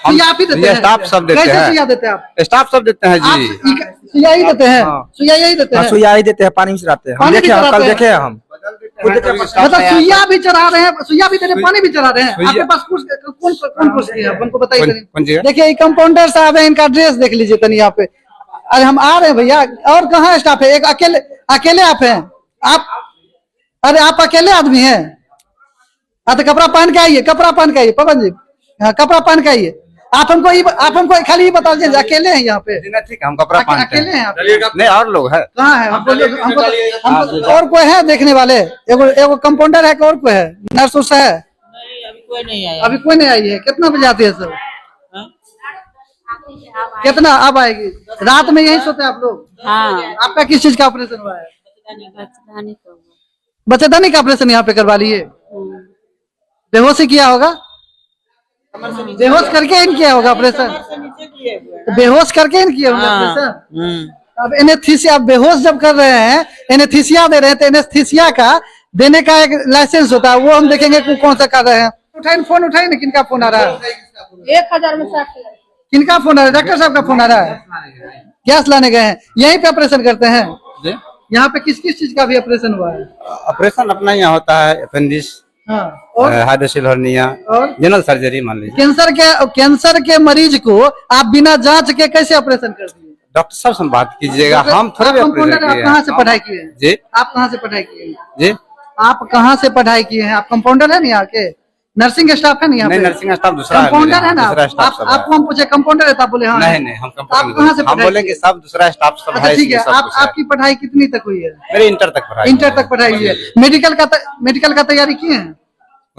सुइया आप ही देते हैं? स्टाफ सब देते कैसे हैं। सुइया देते हैं आप? स्टाफ सब देते हैं जी। सुइया ही देते हैं? हाँ। सुइया यही देते हैं? सुइया ही देते हैं, पानी मिलाते हैं। पानी भी कल चढ़ाते हैं? देखे हैं हम। मतलब सुइया भी चढ़ा रहे हैं, सुइया भी दे रहे हैं, पानी भी चढ़ा रहे हैं। आपके पास कौन कोर्स किया है उनको बताइए तनी। देखिए ये कंपाउंडर साहब है, इनका ड्रेस देख लीजिए तनी यहाँ पे। अरे हम आ रहे हैं भैया, और कहाँ स्टाफ है? एक अकेले आप हैं आप? अरे आप अकेले आदमी हैं? तो कपड़ा पहन के आइए, कपड़ा पहन के आइए पवन जी। हाँ कपड़ा पहन के आइए। आप हमको खाली ये बता दीजिए अकेले हैं यहाँ पे? ठीक है, हम कपड़ा पहनते अकेले हैं आप? नहीं और लोग है। कहाँ है? हमको और कोई है देखने वाले? एगो कंपाउंडर है कि और कोई है? नर्स उर्स है? नहीं, अभी कोई नहीं आया। अभी कोई नहीं आई है। कितना बजे आती है सब? कितना अब आएगी? रात में यही सोते हैं आप लोग? हाँ, आपका किस चीज का ऑपरेशन हुआ है? बच्चेदानी को। बच्चेदानी का ऑपरेशन यहाँ पे करवा लिए? बेहोशी किया होगा? बेहोश करके इन किया होगा ऑपरेशन? बेहोश करके इन किया होगा ऑपरेशन? अब एनेस्थीसिया, बेहोश जब कर रहे हैं, एनेस्थीसिया दे रहे हैं, तो एनेस्थीसिया का देने का एक लाइसेंस होता है, वो हम देखेंगे कौन सा कर रहे हैं। उठाइए फोन, उठाइए ना। किनका फोन आ रहा है? 1000 में 60। किनका फोन आ रहा है? डॉक्टर साहब का फोन आ रहा है? गैस लाने गए हैं? यहीं पे ऑपरेशन करते हैं? यहाँ पे किस किस चीज का भी ऑपरेशन हुआ है? ऑपरेशन अपना यहाँ होता है, अपेंडिक्स, हाँ, और हाइड्रोसिल हर्निया, और जनरल सर्जरी मान लीजिए। कैंसर के मरीज को आप बिना जांच के कैसे ऑपरेशन कर दिए? डॉक्टर साहब से बात कीजिएगा, हम थोड़े भी ऑपरेशन आप किए कहाँ हैं। से पढ़ाई किए हैं जी? आप कहाँ से पढ़ाई किए हैं? जी आप कहाँ से पढ़ाई किए हैं? आप कंपाउंडर है ना यहाँ के? नर्सिंग स्टाफ है ना यहाँ नहीं, पे? नर्सिंग स्टाफ दूसरा है, कंपाउंडर है ना? दूसरा स्टाफ सब है। आपको हम पूछे कंपाउंडर है तो आप बोले हाँ है। नहीं, हम आप कहाँ से कंपाउंडर, हम पढ़ाई बोलेंगे किए? सब दूसरा स्टाफ सब अच्छा है। ठीक है। इसमें सब कुछ है। आपकी पढ़ाई कितनी तक हुई है? मेरी इंटर तक पढ़ाई। इंटर तक पढ़ाई हुई है। मेडिकल का तैयारी किए हैं?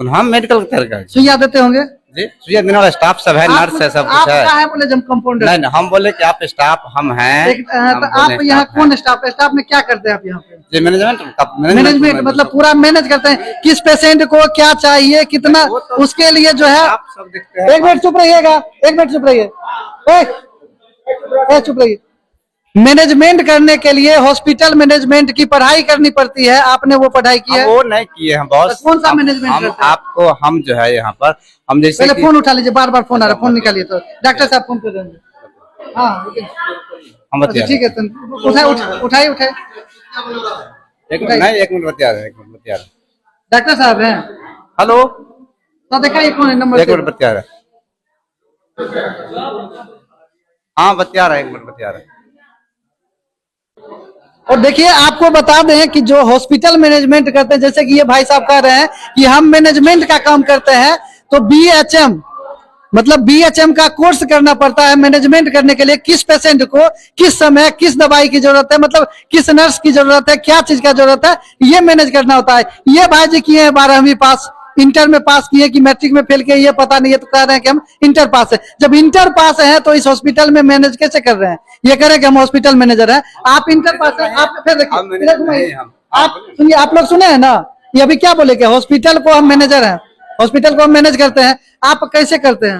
हम मेडिकल का सुइया देते होंगे? जी, सुइया देने वाला स्टाफ सब है, नर्स है, सब आप कुछ है। क्या है बोले जब कंपाउंडर? नहीं, हम बोले कि आप स्टाफ हम हैं। तो आप यहाँ कौन स्टाफ में क्या करते हैं आप यहाँ पे? जी मैनेजमेंट मतलब पूरा मैनेज करते हैं, किस पेशेंट को क्या चाहिए, कितना, उसके लिए जो है। आप सब देखते हैं। एक मिनट चुप रहिएगा, एक मिनट चुप रहिए, चुप रहिए। मैनेजमेंट करने के लिए हॉस्पिटल मैनेजमेंट की पढ़ाई करनी पड़ती है, आपने वो पढ़ाई की है? वो नहीं किए हैं बॉस। कौन सा मैनेजमेंट करते हैं? आपको हम जो है यहाँ पर हम जैसे पहले फोन उठा लीजिए, बार बार फोन आ रहा है, फोन निकालिए। तो डॉक्टर साहब फोन कर रहे हैं। हाँ हम अच्छा, ठीक है, तो उठाइए। एक मिनट बतिया रहे। डॉक्टर साहब हैं? हेलो, तो दिखाइए कौन है नंबर? एक मिनट बतिया रहे। हाँ बतिया रहे, एक मिनट बतिया रहे। और देखिए आपको बता दें कि जो हॉस्पिटल मैनेजमेंट करते हैं, जैसे कि ये भाई साहब कह रहे हैं कि हम मैनेजमेंट का काम करते हैं, तो BHM मतलब BHM का कोर्स करना पड़ता है मैनेजमेंट करने के लिए। किस पेशेंट को किस समय किस दवाई की जरूरत है, मतलब किस नर्स की जरूरत है, क्या चीज का जरूरत है, ये मैनेज करना होता है। ये भाई जी किए हैं 12वीं पास, इंटर में पास किए कि मैट्रिक में फेल किए, ये पता नहीं है, तो कह रहे हैं कि हम इंटर पास है। जब इंटर पास है तो इस हॉस्पिटल में मैनेज कैसे कर रहे हैं? ये कह रहे हैं कि हम हॉस्पिटल मैनेजर हैं। आप इंटर पास है, आप फिर देखिए, आप सुनिए, आप लोग सुने हैं ना, ये अभी क्या बोले कि हॉस्पिटल को हम मैनेजर हैं, हॉस्पिटल को हम मैनेज करते हैं। आप कैसे करते हैं?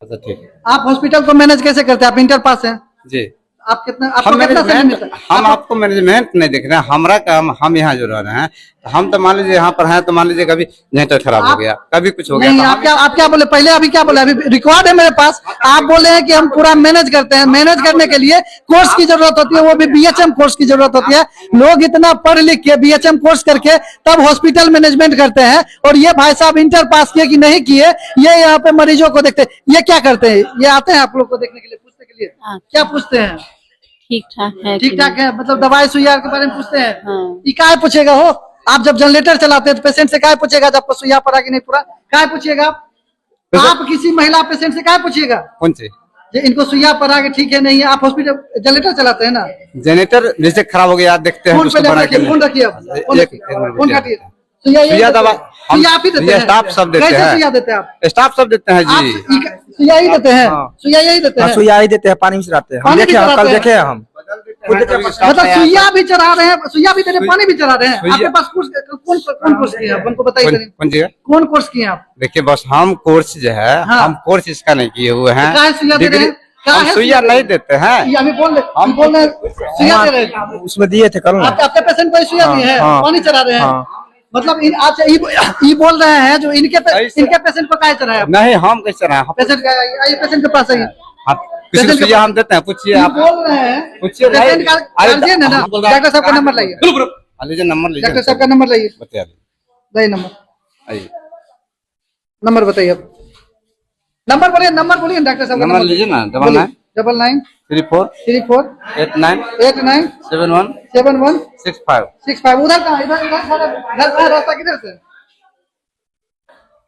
अच्छा ठीक है। आप हॉस्पिटल को मैनेज कैसे करते हैं? आप इंटर पास हैं जी, आप कितना, आपको कितना सैलरी मिलता है? हम आपको मैनेजमेंट नहीं देख रहे हैं, हमारा काम, हम यहाँ जो रह रहे हैं, हम तो मान लीजिए यहाँ पर हैं, तो मान लीजिए कभी जनरेटर खराब हो गया, कभी कुछ हो गया, नहीं, तो आप क्या बोले पहले? अभी क्या बोले? अभी रिकॉर्ड है मेरे पास। आप बोले हैं कि हम पूरा मैनेज करते हैं। मैनेज करने के लिए कोर्स की जरूरत होती है, वो भी BHM कोर्स की जरूरत होती है। लोग इतना पढ़ लिख के BHM कोर्स करके तब हॉस्पिटल मैनेजमेंट करते हैं, और ये भाई साहब इंटर पास किए कि नहीं किए, ये यहाँ पे मरीजों को देखते हैं। ये क्या करते हैं? ये आते हैं आप लोग को देखने के लिए, पूछने के लिए? क्या पूछते हैं? ठीक ठाक है, ठीक ठाक है, मतलब दवाई सुइया के बारे में पूछते हैं। हाँ। ये क्या पूछेगा? हो आप जब जनरेटर चलाते हैं तो पेशेंट से क्या पूछेगा? जब आपको सुइया पड़ा कि नहीं पूरा, क्या पूछिएगा? आप किसी महिला पेशेंट से क्या पूछिएगा? कौन सी इनको सुइया पड़ा कि ठीक है नहीं है? आप हॉस्पिटल जनरेटर चलाते हैं ना? जनरेटर जैसे खराब हो गया, देखते हैं फोन उसको पे बना के फोन रखिए, फोन काटिए। सुइया दवा सुइया आप ही देते हैं? स्टाफ सब देते कैसे हैं। सुइया देते हैं आप? स्टाफ सब देते हैं जी। सुइया ही देते हैं? हाँ। सुइया यही देते हैं? सुइया ही देते हैं, पानी मिलाते हैं। हम पानी भी देखे हैं, चढ़ाते कल हैं? देखे हैं हम। मतलब सुइया भी चढ़ा रहे हैं, सुइया भी दे रहे हैं, पानी भी चढ़ा रहे हैं। आपके पास कौन कोर्स किए हैं? हमको बताइए। कौन सी? कौन कोर्स किए हैं आप? देखिए बस हम कोर्स जो है, हाँ। हम कोर्स इसका नहीं किए हुए हैं। काहे सुइया दे रहे हैं? हम सुइया नहीं देते हैं। ये अभी बोल रहे सुइया दे रहे हैं। उसमें दिए थे कल ना। आपके पेशेंट को सुइया दिए हैं, हाँ। पानी चढ़ा रहे हैं। हाँ। मतलब आप ये बोल रहे हैं जो इनके पेशेंट को काहे चढ़ाया नहीं हम कैसे रहे हैं पेशेंट का आइए पेशेंट के पास आइए आप किसी को सुइया हम देते हैं पूछिए ये आप बोल रहे हैं पूछिए पेशेंट का गार्जियन है ना डॉक्टर साहब का नंबर लाइए लीजिए नंबर लीजिए डॉक्टर साहब का नंबर लाइए बता दीजिए लाइए नंबर आइए नंबर बताइए आप नंबर बोलिए डॉक्टर साहब का नंबर लीजिए ना 99 34 34 89 71 71 65 उधर कहाँ इधर कहाँ रास्ता किधर से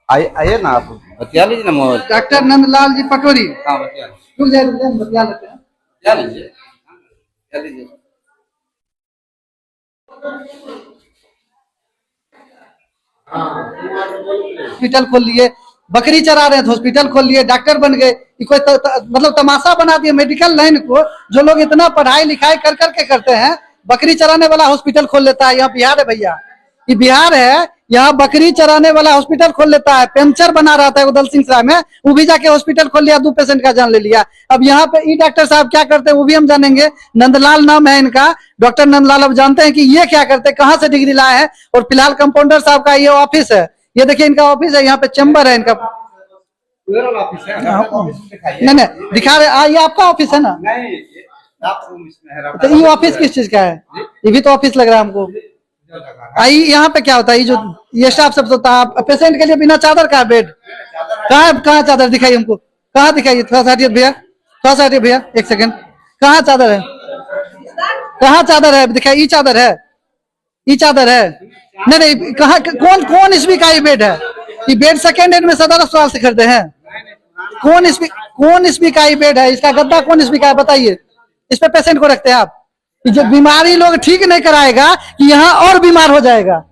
आइए ना आप बतिया लीजिए ना मोर डॉक्टर नंदलाल जी पटोरी हाँ बतिया रुक जाइए बतिया लेते हैं क्या लीजिए क्या लीजिए हॉस्पिटल खोल लिए बकरी चरा रहे थे हॉस्पिटल खोल लिए डॉक्टर बन गए ये कोई मतलब तमाशा बना दिए मेडिकल लाइन को जो लोग इतना पढ़ाई लिखाई कर करके करते हैं बकरी चराने वाला हॉस्पिटल खोल लेता है यहाँ बिहार है भैया ये बिहार है यहाँ बकरी चराने वाला हॉस्पिटल खोल लेता है पंचर बना रहा था उदल सिंह सराय में वो भी जाके हॉस्पिटल खोल लिया 2 पेशेंट का जान ले लिया अब यहाँ पे ये डॉक्टर साहब क्या करते हैं वो भी हम जानेंगे नंदलाल नाम है इनका डॉक्टर नंदलाल अब जानते हैं कि ये क्या करते हैं कहाँ से डिग्री लाए हैं और फिलहाल कंपाउंडर साहब का ये ऑफिस है ये देखिए इनका ऑफिस है यहाँ पे चैम्बर है इनका नहीं दिखा रहे ये आपका ऑफिस है ना तो ये ऑफिस किस चीज का है ये भी तो ऑफिस लग रहा है हमको आई यहाँ पे क्या होता है ये जो ये स्टाफ सब होता है पेशेंट के लिए बिना चादर का बेड कहाँ चादर दिखाई हमको कहाँ दिखाइए थोड़ा सा हटिए भैया थोड़ा सा हटिए भैया 1 सेकंड कहाँ चादर है कहाँ चादर है दिखाई ये चादर है ये चादर है नहीं कहाँ कौन इसमें का ये बेड है ये बेड सेकेंड हैंड में सदर अस्पताल से खरीदे हैं कौन इसमें का ये बेड है इसका गद्दा कौन इसमें का है बताइए इस पे पेशेंट को रखते हैं आप जो बीमारी लोग ठीक नहीं कराएगा कि यहाँ और बीमार हो जाएगा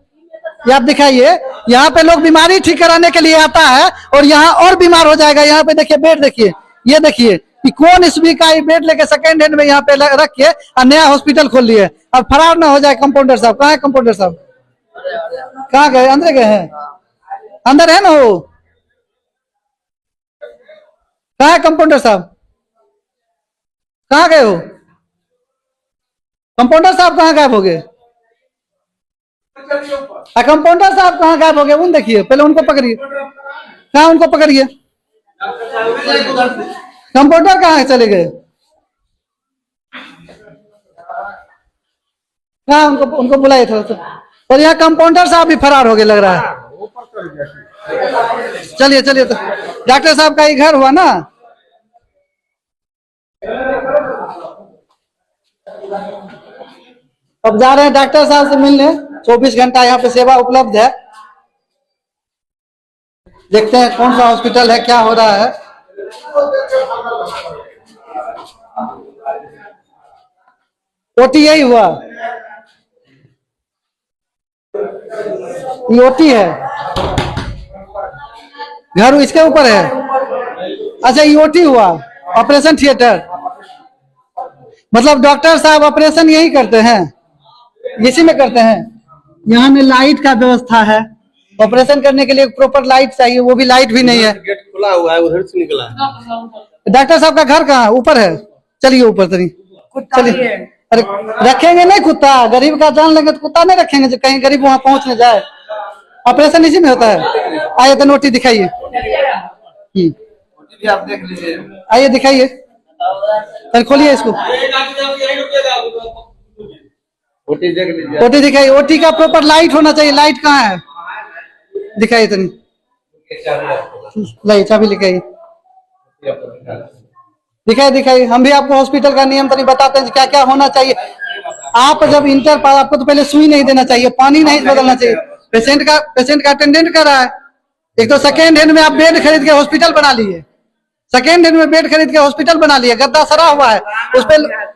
ये आप दिखाइए यहाँ पे लोग बीमारी ठीक कराने के लिए आता है और यहाँ और बीमार हो जाएगा यहाँ पे देखिए बेड देखिए ये देखिए कि कौन इसमें का ये बेड लेके सेकेंड हैंड में यहाँ पे रख के और नया हॉस्पिटल खोल लिए अब फरार ना हो जाए कंपाउंडर साहब कहाँ है कंपाउंडर साहब कहाँ गए अंदर गए हैं अंदर है ना वो कहाँ है कंपाउंडर साहब कहाँ गए हो कंपाउंडर साहब कहाँ गायब हो गए कंपाउंडर साहब कहाँ गायब हो गए उन देखिए पहले उनको पकड़िए कहाँ उनको पकड़िए कंपाउंडर कहाँ चले गए कहाँ उनको बुलाइए थोड़ा सा और यहाँ कंपाउंडर साहब भी फरार हो गए लग रहा है चलिए चलिए तो डॉक्टर साहब का ही घर हुआ ना अब जा रहे हैं डॉक्टर साहब से मिलने 24 घंटा यहाँ पे सेवा उपलब्ध है देखते हैं कौन सा हॉस्पिटल है क्या हो रहा है ओटी यही हुआ ये ओटी है घर इसके ऊपर है अच्छा ये ओटी हुआ ऑपरेशन थिएटर मतलब डॉक्टर साहब ऑपरेशन यही करते हैं इसी में करते हैं यहाँ में लाइट का व्यवस्था है ऑपरेशन करने के लिए प्रॉपर लाइट चाहिए वो भी लाइट भी नहीं है गेट खुला हुआ है उधर से निकला है डॉक्टर साहब का घर कहाँ ऊपर है चलिए ऊपर तरी चलिए अरे रखेंगे नहीं कुत्ता गरीब का जान लेंगे तो कुत्ता नहीं रखेंगे जो कहीं गरीब वहां पहुंच न जाए ऑपरेशन इसी में होता है आइए तो नोटिस दिखाइए आप देख लीजिए आइए दिखाइए सर खोलिए इसको ओटी देख लीजिए ओटी दिखाइए ओटी का प्रॉपर लाइट होना चाहिए लाइट कहाँ है दिखाइए तनी लाइट चाबी लिखाइए दिखाइए हम भी आपको हॉस्पिटल का नियम तनी बताते हैं क्या क्या होना चाहिए आप जब इंटर पास आपको तो पहले सुई नहीं देना चाहिए पानी नहीं बदलना चाहिए पेशेंट का अटेंडेंट कर रहा है एक तो सेकेंड हैंड में आप बेड खरीद के हॉस्पिटल बना लिए सेकेंड हैंड में बेड खरीद के हॉस्पिटल बना लिए गद्दा सरा हुआ है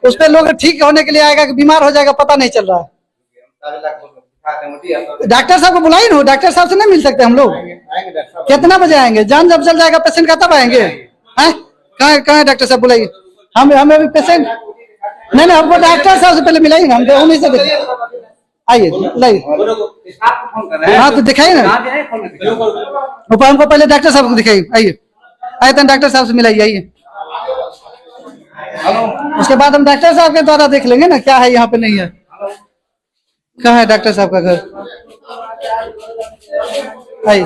उस पे लोग ठीक होने के लिए आएगा कि बीमार हो जाएगा पता नहीं चल रहा है डॉक्टर साहब को बुलाइए ना डॉक्टर साहब से नहीं मिल सकते हम लोग कितना बजे आएंगे जान जब चल जाएगा पेशेंट का तब आएंगे हैं कहाँ है डॉक्टर साहब बुलाइए हमें अभी पेशेंट नहीं हमको डॉक्टर साहब से पहले मिलाइए ना हम उन्हीं से देखिए आइए लाइए हाँ तो दिखाइए ना ऊपर हमको पहले डॉक्टर साहब को दिखाइए आइए आइए तो डॉक्टर साहब से मिलाइए आइए उसके बाद हम डॉक्टर साहब के द्वारा देख लेंगे ना क्या है यहाँ पे नहीं है कहाँ है डॉक्टर साहब का घर आइए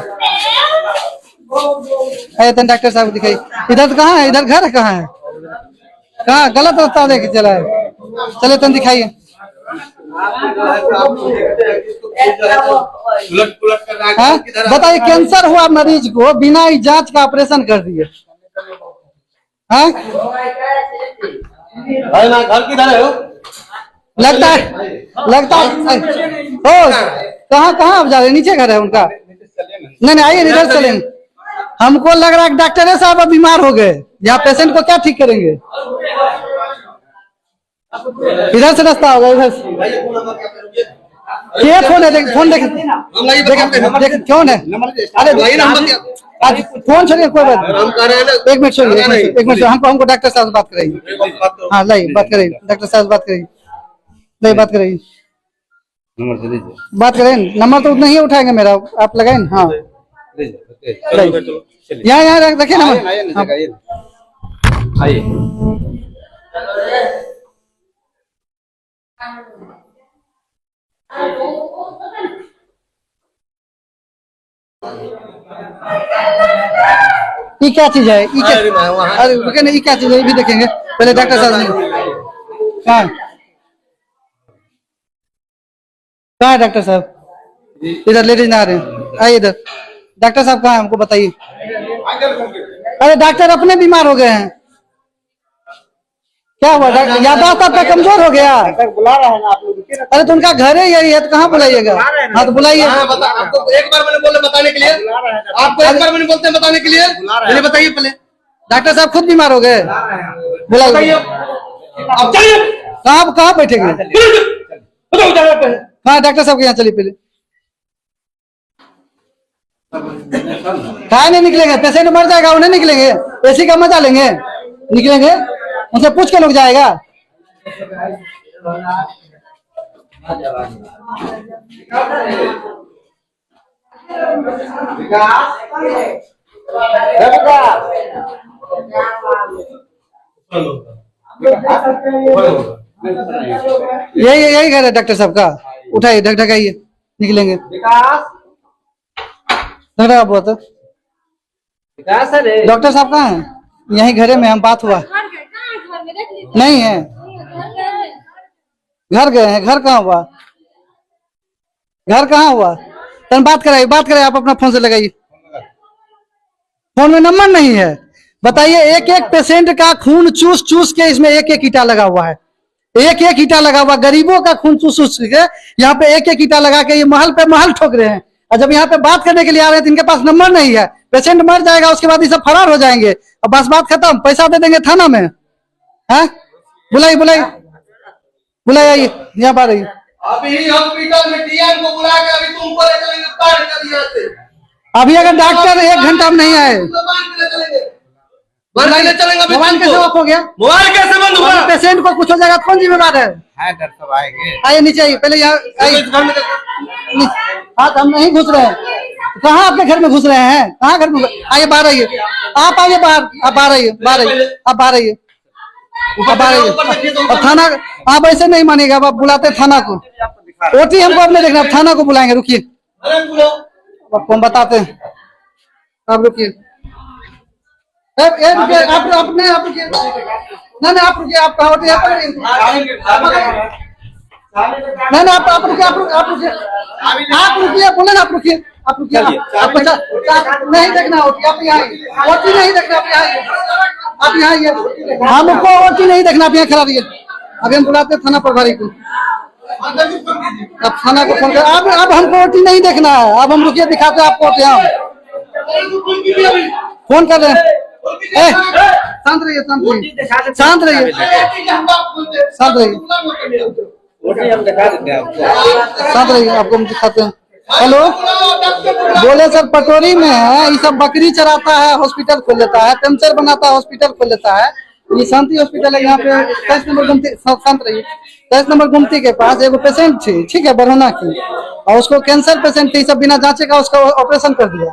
आइए तन डॉक्टर साहब को दिखाइए। इधर कहाँ है, इधर घर है कहाँ है, कहाँ गलत रास्ता लेके चला है। चले तन दिखाइए। हाँ? बताइए कैंसर हुआ मरीज को बिना ही जांच का ऑपरेशन कर दिए। हाँ? घर किधर है? लगता है ओ कहाँ कहाँ आप जा रहे हैं, नीचे घर है उनका। नहीं आइए इधर चलेंगे। हमको लग रहा है डॉक्टर साहब अब बीमार हो गए, यहाँ पेशेंट को क्या ठीक करेंगे। इधर से रास्ता होगा, इधर से। ये फोन है, फोन देख कौन है। अरे फोन छोड़िए, कोई बात नहीं। एक मिनट छोड़िए, एक मिनट हमको डॉक्टर साहब से बात कराइए। हाँ लाइए बात कराइए, डॉक्टर साहब से बात कराइए, नहीं बात कराइए, बात करें। नंबर तो उतना ही उठाएंगे मेरा, आप लगाए ना। हाँ यहाँ रखिए नंबर। आइए ये क्या चीज है, ये क्या, अरे रुके नहीं, ये क्या चीज है, ये भी देखेंगे पहले डॉक्टर साहब ने। कहाँ है डॉक्टर साहब, इधर लेडीज ना आ रहे हैं, आइए इधर। डॉक्टर साहब कहाँ है हमको बताइए। अरे डॉक्टर अपने बीमार हो गए हैं, क्या हुआ डॉक्टर, याददाश्त आपका कमजोर हो गया। बुला रहे हैं आप लोग। अरे तो उनका घर है यही है, तो कहाँ बुलाइएगा। हाँ तो बुलाइए। आपको एक बार मैंने बोला बताने के लिए, आपको एक बार मैंने बोलते हैं बताने के लिए, पहले बताइए पहले। डॉक्टर साहब खुद बीमार हो गए, बुलाइए। अब चलिए, कहाँ बैठेंगे, हाँ डॉक्टर साहब के यहाँ चलिए पहले। कहाँ नहीं निकलेंगे, पेशेंट मर जाएगा, उन्हें निकलेंगे, एसी का मजा लेंगे, निकलेंगे उनसे पूछ के लोग जाएगा। यही घर है डॉक्टर साहब का, उठाइए ढकाइए, निकलेंगे। डॉक्टर साहब कहाँ है, यही घरे में हम बात हुआ नहीं है, घर गए हैं। घर कहाँ हुआ, घर कहाँ हुआ, तन बात कराइए आप अपना फोन से लगाइए। फोन में नंबर नहीं है, बताइए। एक एक पेशेंट का खून चूस के इसमें एक एक ईटा लगा हुआ है, एक एक ईटा लगा हुआ, गरीबों का खून चूस के यहाँ पे एक एक ईटा लगा के ये महल पे महल ठोक रहे हैं। और जब यहाँ पे बात करने के लिए आ रहे हैं तो इनके पास नंबर नहीं है। पेशेंट मर जाएगा उसके बाद ये सब फरार हो जाएंगे और बस बात खत्म, पैसा दे देंगे थाना में। है बुलाइए आइए, यहाँ पर आइए। अभी हॉस्पिटल में डीएम को बुला के अभी तुमको ले चलेंगे पार कर दिया से। अभी अगर डॉक्टर 1 घंटा में नहीं आए, मोबाइल कैसे ऑफ हो गया, मोबाइल कैसे बंद हुआ, पेशेंट को कुछ हो जाएगा कौन जिम्मेदार है। डॉक्टर साहब आएंगे, आइए नीचे आइए पहले, यहाँ आइए। हाँ हम नहीं घुस रहे हैं, कहाँ आपके घर में घुस रहे हैं, कहाँ घर में, आइए बाहर आइए, आप आइए बाहर, आप बाहर आइए, आप बाहर आइए। और थाना आप ऐसे नहीं मानेगा, आप बुलाते थाना को। ओटी हमको अब नहीं देखना, थाना को बुलाएंगे, रुकिए आपको हम बताते हैं, आप रुकिए। आप रुकिए, नहीं आप रुकिए, आप कहाँ ओटी नहीं आप रुकिए, बोले ना आप रुकिए, आपको नहीं देखना ओटी, आप यहाँ ओटी नहीं देखना, आप यहाँ आइए। हमको ओटी नहीं देखना, आप यहाँ खड़ा रहिए। अभी हम बुलाते थाना प्रभारी को, अब थाना को फोन कर। अब हमको ओटी नहीं देखना है, अब हम रुकिए, दिखाते हैं आपको यहाँ फोन कर रहे हैं। शांत रहिए, शांत रहिए। आपको हम दिखाते हैं। हेलो, बोले सर पटोरी में है, ये सब बकरी चराता है, हॉस्पिटल खोल लेता है, पंचर बनाता है, हॉस्पिटल खोल लेता है। ये शांति हॉस्पिटल है, यहाँ पे 23 नंबर गुमती, शांत रहिए, 23 नंबर गुमती के पास एगो पेशेंट थी, ठीक है, बरहना की, और उसको कैंसर पेशेंट थी, सब बिना जांचे का उसका ऑपरेशन कर दिया।